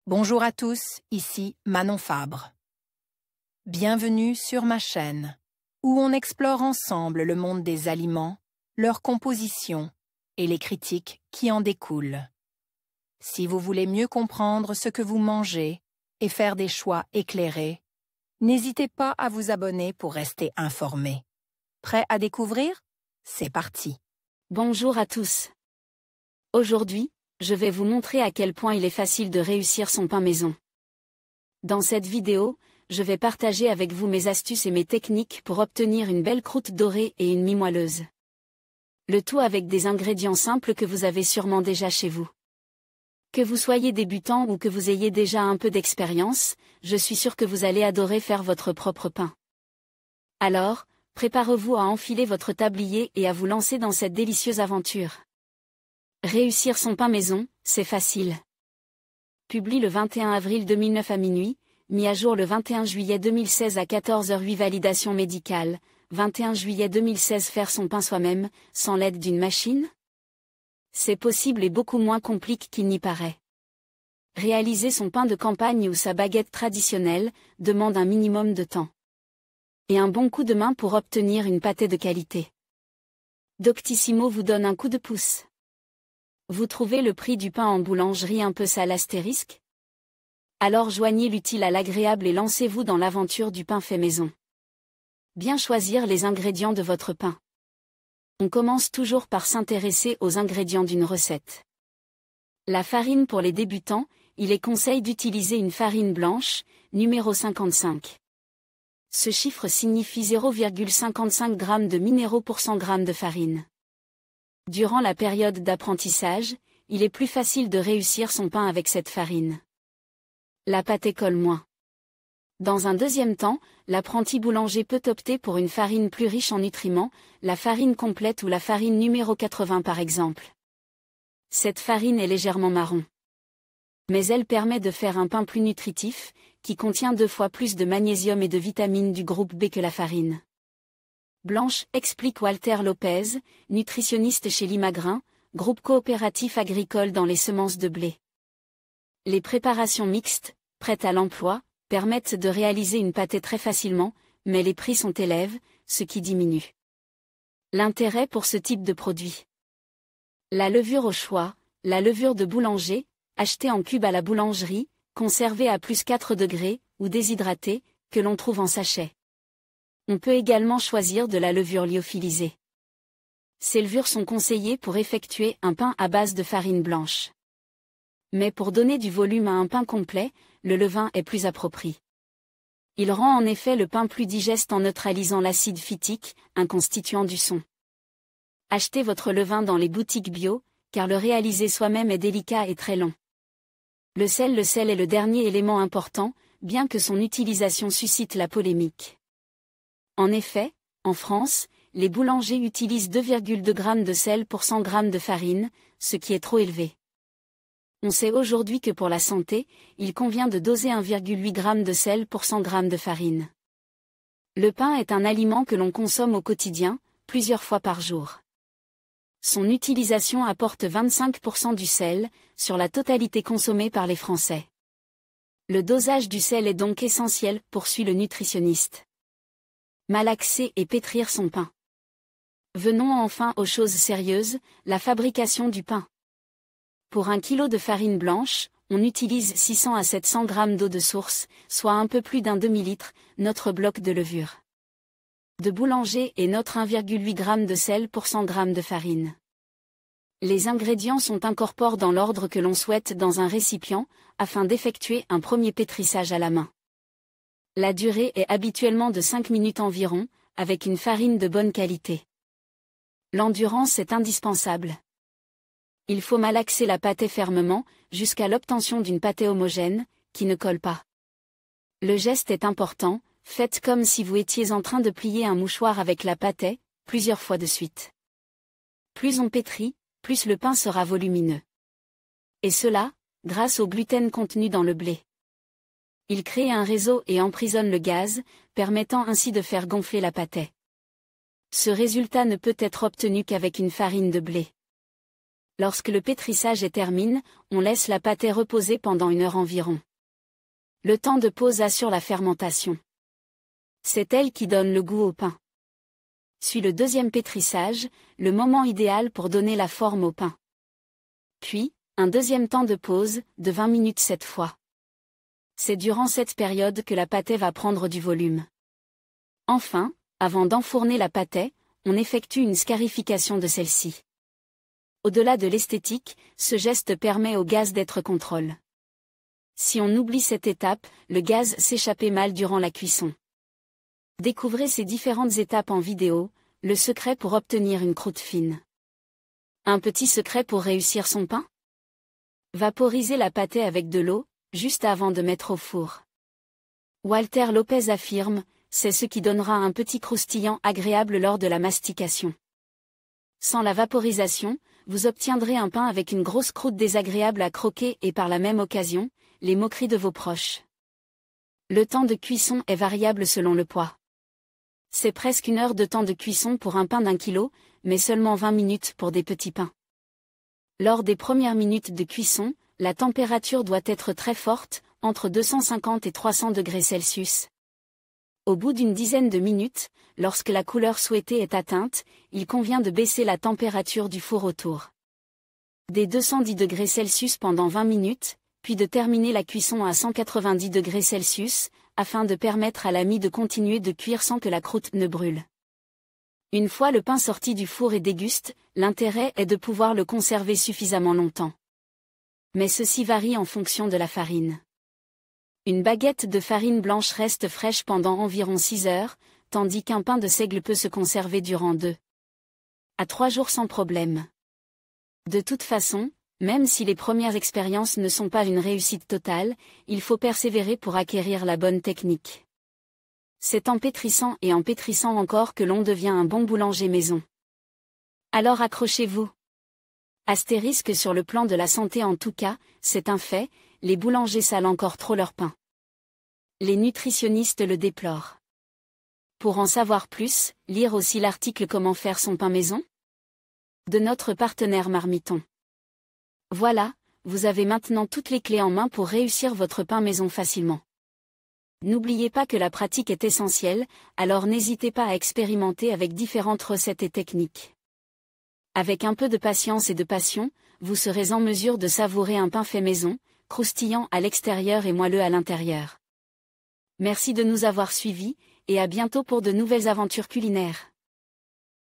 Bonjour à tous, ici Manon Fabre. Bienvenue sur ma chaîne, où on explore ensemble le monde des aliments, leur composition et les critiques qui en découlent. Si vous voulez mieux comprendre ce que vous mangez et faire des choix éclairés, n'hésitez pas à vous abonner pour rester informé. Prêt à découvrir? C'est parti! Bonjour à tous. Aujourd'hui, je vais vous montrer à quel point il est facile de réussir son pain maison. Dans cette vidéo, je vais partager avec vous mes astuces et mes techniques pour obtenir une belle croûte dorée et une mie moelleuse. Le tout avec des ingrédients simples que vous avez sûrement déjà chez vous. Que vous soyez débutant ou que vous ayez déjà un peu d'expérience, je suis sûre que vous allez adorer faire votre propre pain. Alors, préparez-vous à enfiler votre tablier et à vous lancer dans cette délicieuse aventure. Réussir son pain maison, c'est facile. Publié le 21 avril 2009 à minuit, mis à jour le 21 juillet 2016 à 14h08. Validation médicale, 21 juillet 2016. Faire son pain soi-même, sans l'aide d'une machine? C'est possible et beaucoup moins compliqué qu'il n'y paraît. Réaliser son pain de campagne ou sa baguette traditionnelle demande un minimum de temps. Et un bon coup de main pour obtenir une pâtée de qualité. Doctissimo vous donne un coup de pouce. Vous trouvez le prix du pain en boulangerie un peu sale astérisque? Alors joignez l'utile à l'agréable et lancez-vous dans l'aventure du pain fait maison. Bien choisir les ingrédients de votre pain. On commence toujours par s'intéresser aux ingrédients d'une recette. La farine pour les débutants, il est conseil d'utiliser une farine blanche, numéro 55. Ce chiffre signifie 0,55 g de minéraux pour 100 g de farine. Durant la période d'apprentissage, il est plus facile de réussir son pain avec cette farine. La pâtée colle moins. Dans un deuxième temps, l'apprenti boulanger peut opter pour une farine plus riche en nutriments, la farine complète ou la farine numéro 80 par exemple. Cette farine est légèrement marron. Mais elle permet de faire un pain plus nutritif, qui contient 2 fois plus de magnésium et de vitamines du groupe B que la farine blanche, explique Walter Lopez, nutritionniste chez Limagrain, groupe coopératif agricole dans les semences de blé. Les préparations mixtes, prêtes à l'emploi, permettent de réaliser une pâtée très facilement, mais les prix sont élevés, ce qui diminue l'intérêt pour ce type de produit. La levure au choix, la levure de boulanger, achetée en cubes à la boulangerie, conservée à plus 4 degrés, ou déshydratée, que l'on trouve en sachet. On peut également choisir de la levure lyophilisée. Ces levures sont conseillées pour effectuer un pain à base de farine blanche. Mais pour donner du volume à un pain complet, le levain est plus approprié. Il rend en effet le pain plus digeste en neutralisant l'acide phytique, un constituant du son. Achetez votre levain dans les boutiques bio, car le réaliser soi-même est délicat et très long. Le sel est le dernier élément important, bien que son utilisation suscite la polémique. En effet, en France, les boulangers utilisent 2,2 g de sel pour 100 g de farine, ce qui est trop élevé. On sait aujourd'hui que pour la santé, il convient de doser 1,8 g de sel pour 100 g de farine. Le pain est un aliment que l'on consomme au quotidien, plusieurs fois par jour. Son utilisation apporte 25% du sel, sur la totalité consommée par les Français. Le dosage du sel est donc essentiel, poursuit le nutritionniste. Malaxer et pétrir son pain. Venons enfin aux choses sérieuses, la fabrication du pain. Pour 1 kg de farine blanche, on utilise 600 à 700 g d'eau de source, soit un peu plus d'un demi-litre, notre bloc de levure de boulanger et notre 1,8 g de sel pour 100 g de farine. Les ingrédients sont incorporés dans l'ordre que l'on souhaite dans un récipient, afin d'effectuer un premier pétrissage à la main. La durée est habituellement de 5 minutes environ, avec une farine de bonne qualité. L'endurance est indispensable. Il faut malaxer la pâtée fermement, jusqu'à l'obtention d'une pâtée homogène, qui ne colle pas. Le geste est important, faites comme si vous étiez en train de plier un mouchoir avec la pâtée, plusieurs fois de suite. Plus on pétrit, plus le pain sera volumineux. Et cela, grâce au gluten contenu dans le blé. Il crée un réseau et emprisonne le gaz, permettant ainsi de faire gonfler la pâtée. Ce résultat ne peut être obtenu qu'avec une farine de blé. Lorsque le pétrissage est terminé, on laisse la pâtée reposer pendant 1 heure environ. Le temps de pause assure la fermentation. C'est elle qui donne le goût au pain. Suit le deuxième pétrissage, le moment idéal pour donner la forme au pain. Puis, un deuxième temps de pause, de 20 minutes cette fois. C'est durant cette période que la pâtée va prendre du volume. Enfin, avant d'enfourner la pâtée, on effectue une scarification de celle-ci. Au-delà de l'esthétique, ce geste permet au gaz d'être contrôlé. Si on oublie cette étape, le gaz s'échappait mal durant la cuisson. Découvrez ces différentes étapes en vidéo, le secret pour obtenir une croûte fine. Un petit secret pour réussir son pain? Vaporiser la pâtée avec de l'eau, juste avant de mettre au four. Walter Lopez affirme, c'est ce qui donnera un petit croustillant agréable lors de la mastication. Sans la vaporisation, vous obtiendrez un pain avec une grosse croûte désagréable à croquer et par la même occasion, les moqueries de vos proches. Le temps de cuisson est variable selon le poids. C'est presque 1 heure de temps de cuisson pour un pain d'1 kilo, mais seulement 20 minutes pour des petits pains. Lors des premières minutes de cuisson, la température doit être très forte, entre 250 et 300 degrés Celsius. Au bout d'une dizaine de minutes, lorsque la couleur souhaitée est atteinte, il convient de baisser la température du four autour des 210 degrés Celsius pendant 20 minutes, puis de terminer la cuisson à 190 degrés Celsius, afin de permettre à la mie de continuer de cuire sans que la croûte ne brûle. Une fois le pain sorti du four et déguste, l'intérêt est de pouvoir le conserver suffisamment longtemps. Mais ceci varie en fonction de la farine. Une baguette de farine blanche reste fraîche pendant environ 6 heures, tandis qu'un pain de seigle peut se conserver durant 2 à 3 jours sans problème. De toute façon, même si les premières expériences ne sont pas une réussite totale, il faut persévérer pour acquérir la bonne technique. C'est en pétrissant et en pétrissant encore que l'on devient un bon boulanger maison. Alors accrochez-vous. Astérisque sur le plan de la santé en tout cas, c'est un fait, les boulangers salent encore trop leur pain. Les nutritionnistes le déplorent. Pour en savoir plus, lire aussi l'article Comment faire son pain maison de notre partenaire Marmiton. Voilà, vous avez maintenant toutes les clés en main pour réussir votre pain maison facilement. N'oubliez pas que la pratique est essentielle, alors n'hésitez pas à expérimenter avec différentes recettes et techniques. Avec un peu de patience et de passion, vous serez en mesure de savourer un pain fait maison, croustillant à l'extérieur et moelleux à l'intérieur. Merci de nous avoir suivis, et à bientôt pour de nouvelles aventures culinaires.